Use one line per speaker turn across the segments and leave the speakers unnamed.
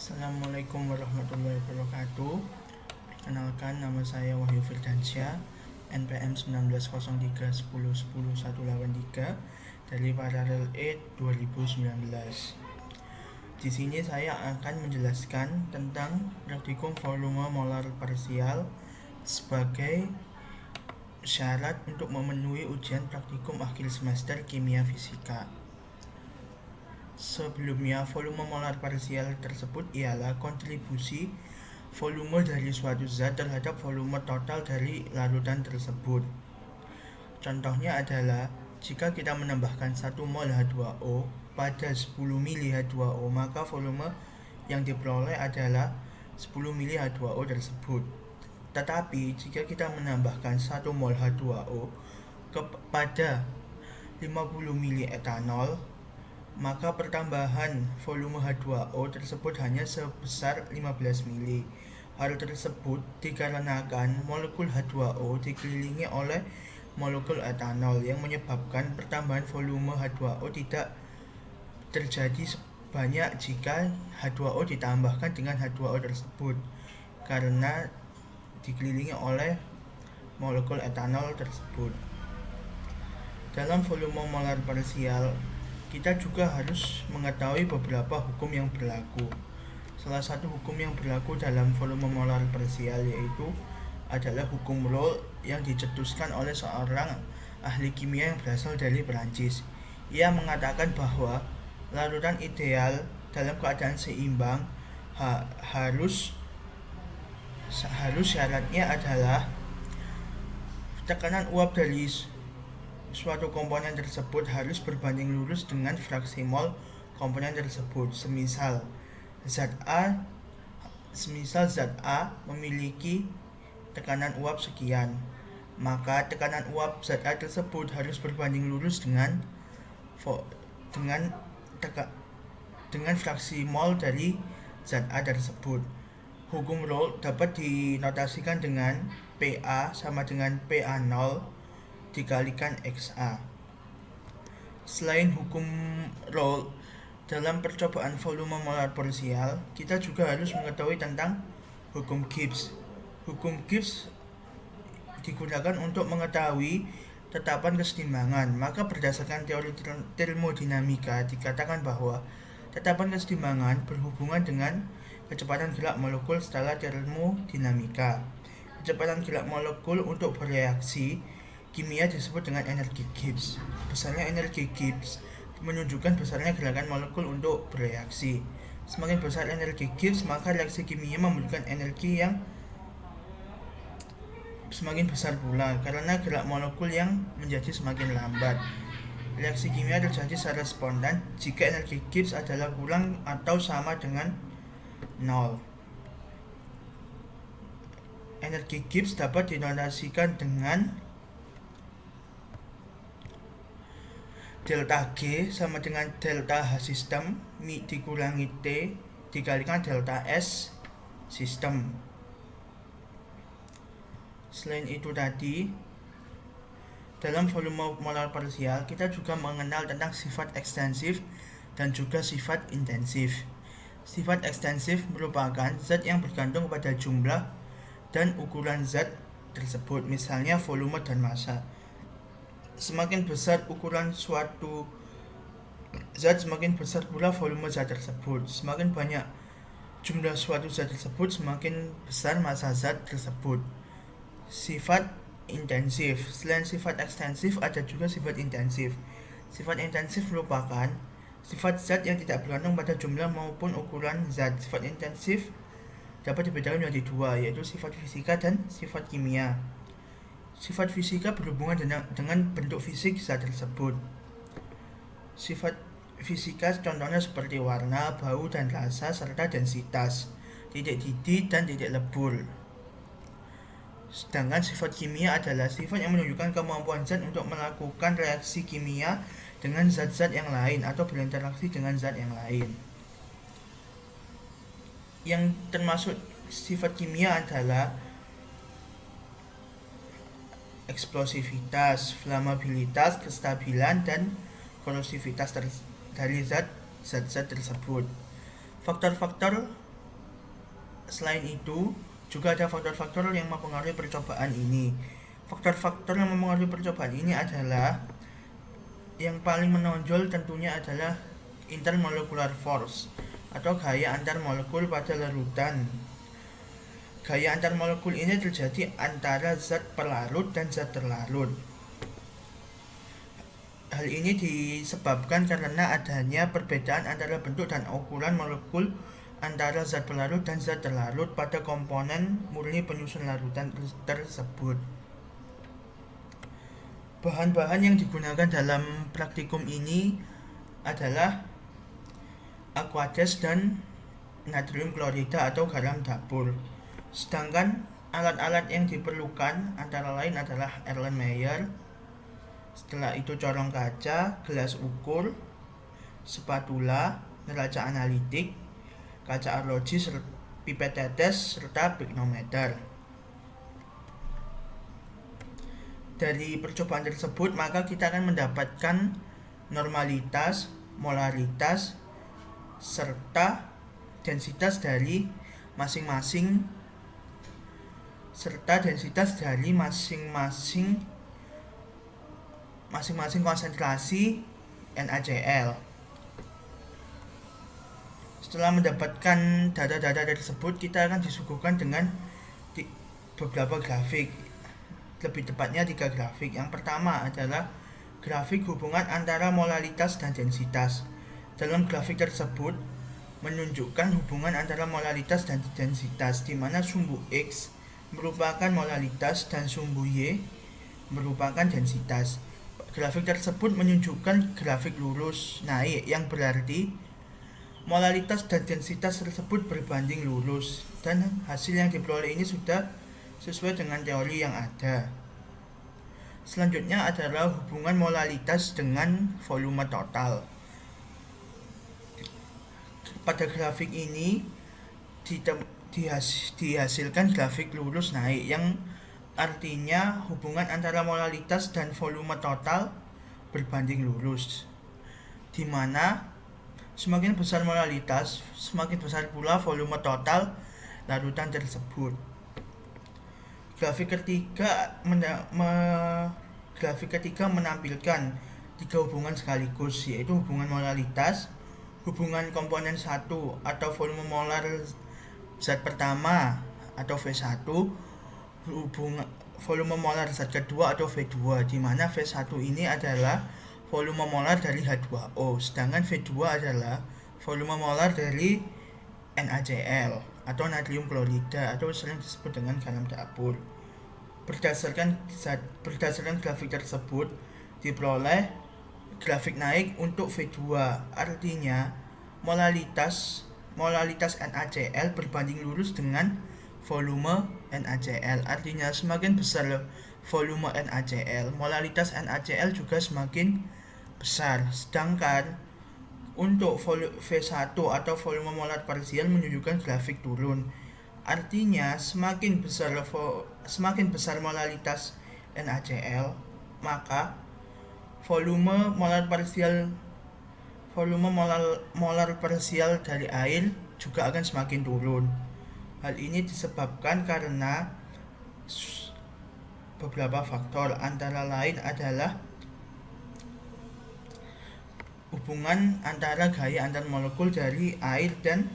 Assalamualaikum warahmatullahi wabarakatuh. Perkenalkan, nama saya Wahyu Firdansyah, NPM 1903 10 10 183 dari Paralel 8 2019. Di sini saya akan menjelaskan tentang praktikum volume molar parsial sebagai syarat untuk memenuhi ujian praktikum akhir semester kimia fisika. Sebelumnya, volume molar parsial tersebut ialah kontribusi volume dari suatu zat terhadap volume total dari larutan tersebut. Contohnya adalah jika kita menambahkan 1 mol H2O pada 10 mili H2O, maka volume yang diperoleh adalah 10 mili H2O tersebut. Tetapi jika kita menambahkan 1 mol H2O kepada 50 mili etanol, maka pertambahan volume H2O tersebut hanya sebesar 15 mili. Hal tersebut dikarenakan molekul H2O dikelilingi oleh molekul etanol yang menyebabkan pertambahan volume H2O tidak terjadi sebanyak jika H2O ditambahkan dengan H2O tersebut, karena dikelilingi oleh molekul etanol tersebut. Dalam volume molar parsial, kita juga harus mengetahui beberapa hukum yang berlaku. Salah satu hukum yang berlaku dalam volume molar parsial yaitu adalah hukum Rolle yang dicetuskan oleh seorang ahli kimia yang berasal dari Perancis. Ia mengatakan bahwa larutan ideal dalam keadaan seimbang harus syaratnya adalah tekanan uap dari suatu komponen tersebut harus berbanding lurus dengan fraksi mol komponen tersebut. Semisal zat A memiliki tekanan uap sekian, maka tekanan uap zat A tersebut harus berbanding lurus dengan fraksi mol dari zat A tersebut. Hukum Rolle dapat dinotasikan dengan PA sama dengan PA0 dikalikan XA. Selain hukum Rolle, dalam percobaan volume molar parsial, kita juga harus mengetahui tentang hukum Gibbs. Hukum Gibbs digunakan untuk mengetahui tetapan kesetimbangan. Maka berdasarkan teori termodinamika dikatakan bahwa tetapan kesetimbangan berhubungan dengan kecepatan gerak molekul secara termodinamika. Kecepatan gerak molekul untuk bereaksi kimia disebut dengan energi Gibbs. Besarnya energi Gibbs menunjukkan besarnya gerakan molekul untuk bereaksi. Semakin besar energi Gibbs, maka reaksi kimia membutuhkan energi yang semakin besar pula, karena gerak molekul yang menjadi semakin lambat. Reaksi kimia terjadi secara spontan jika energi Gibbs adalah kurang atau sama dengan 0. Energi Gibbs dapat dinotasikan dengan delta G sama dengan delta H sistem dikurangi T dikalikan delta S sistem. Selain itu tadi, dalam volume molar parsial kita juga mengenal tentang sifat ekstensif dan juga sifat intensif. Sifat ekstensif merupakan zat yang bergantung pada jumlah dan ukuran zat tersebut, misalnya volume dan massa. Semakin besar ukuran suatu zat, semakin besar pula volume zat tersebut. Semakin banyak jumlah suatu zat tersebut, semakin besar massa zat tersebut. Sifat intensif. Selain sifat ekstensif, ada juga sifat intensif. Sifat intensif merupakan sifat zat yang tidak bergantung pada jumlah maupun ukuran zat. Sifat intensif dapat dibedakan menjadi dua, yaitu sifat fisika dan sifat kimia. Sifat fisika berhubungan dengan bentuk fisik zat tersebut. Sifat fisika contohnya seperti warna, bau dan rasa, serta densitas, titik didih dan titik lebur. Sedangkan sifat kimia adalah sifat yang menunjukkan kemampuan zat untuk melakukan reaksi kimia dengan zat-zat yang lain atau berinteraksi dengan zat yang lain. Yang termasuk sifat kimia adalah eksplosivitas, flammabilitas, kestabilan, dan korosivitas dari zat-zat tersebut. Faktor-faktor Selain itu, juga ada faktor-faktor yang mempengaruhi percobaan ini. Faktor-faktor yang mempengaruhi percobaan ini adalah yang paling menonjol tentunya adalah intermolecular force atau gaya antar molekul pada larutan. Gaya antar molekul ini terjadi antara zat pelarut dan zat terlarut. Hal ini disebabkan karena adanya perbedaan antara bentuk dan ukuran molekul antara zat pelarut dan zat terlarut pada komponen murni penyusun larutan tersebut. Bahan-bahan yang digunakan dalam praktikum ini adalah aqueous dan natrium klorida atau garam dapur. Sedangkan alat-alat yang diperlukan antara lain adalah Erlenmeyer, setelah itu corong kaca, gelas ukur, spatula, neraca analitik, kaca arloji, pipet tetes, serta piknometer. Dari percobaan tersebut maka kita akan mendapatkan normalitas, molaritas, serta densitas dari masing-masing konsentrasi NaCl. Setelah mendapatkan data-data tersebut, kita akan disuguhkan dengan beberapa grafik, lebih tepatnya 3 grafik. Yang pertama adalah grafik hubungan antara molaritas dan densitas. Dalam grafik tersebut menunjukkan hubungan antara molaritas dan densitas, di mana sumbu X merupakan molaritas dan sumbu Y merupakan densitas. Grafik tersebut menunjukkan grafik lurus naik, yang berarti molaritas dan densitas tersebut berbanding lurus, dan hasil yang diperoleh ini sudah sesuai dengan teori yang ada. Selanjutnya adalah hubungan molaritas dengan volume total. Pada grafik ini dihasilkan grafik lurus naik, yang artinya hubungan antara molaritas dan volume total berbanding lurus, di mana semakin besar molaritas, semakin besar pula volume total larutan tersebut. Grafik ketiga menampilkan 3 hubungan sekaligus, yaitu hubungan molaritas, hubungan komponen 1 atau volume molar zat pertama atau V1, hubungan volume molar zat kedua atau V2, di mana V1 ini adalah volume molar dari H2O, sedangkan V2 adalah volume molar dari NaCl atau natrium klorida atau sering disebut dengan garam dapur. Berdasarkan grafik tersebut diperoleh grafik naik untuk V2, artinya molaritas NaCl berbanding lurus dengan volume NaCl, artinya semakin besar volume NaCl, molaritas NaCl juga semakin besar. Sedangkan untuk V1 atau volume molar parsial menunjukkan grafik turun, artinya semakin besar molaritas NaCl, maka volume molar parsial dari air juga akan semakin turun. Hal ini disebabkan karena beberapa faktor, antara lain adalah hubungan antara gaya antar molekul dari air dan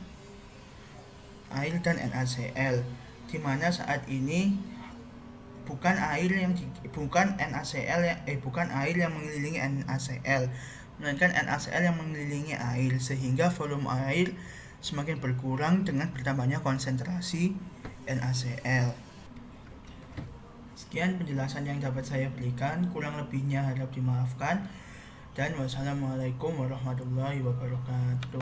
NaCl, di mana saat ini bukan air yang mengelilingi NaCl, melainkan NaCl yang mengelilingi air, sehingga volume air semakin berkurang dengan bertambahnya konsentrasi NaCl. Sekian penjelasan yang dapat saya berikan, kurang lebihnya harap dimaafkan, dan wassalamualaikum warahmatullahi wabarakatuh.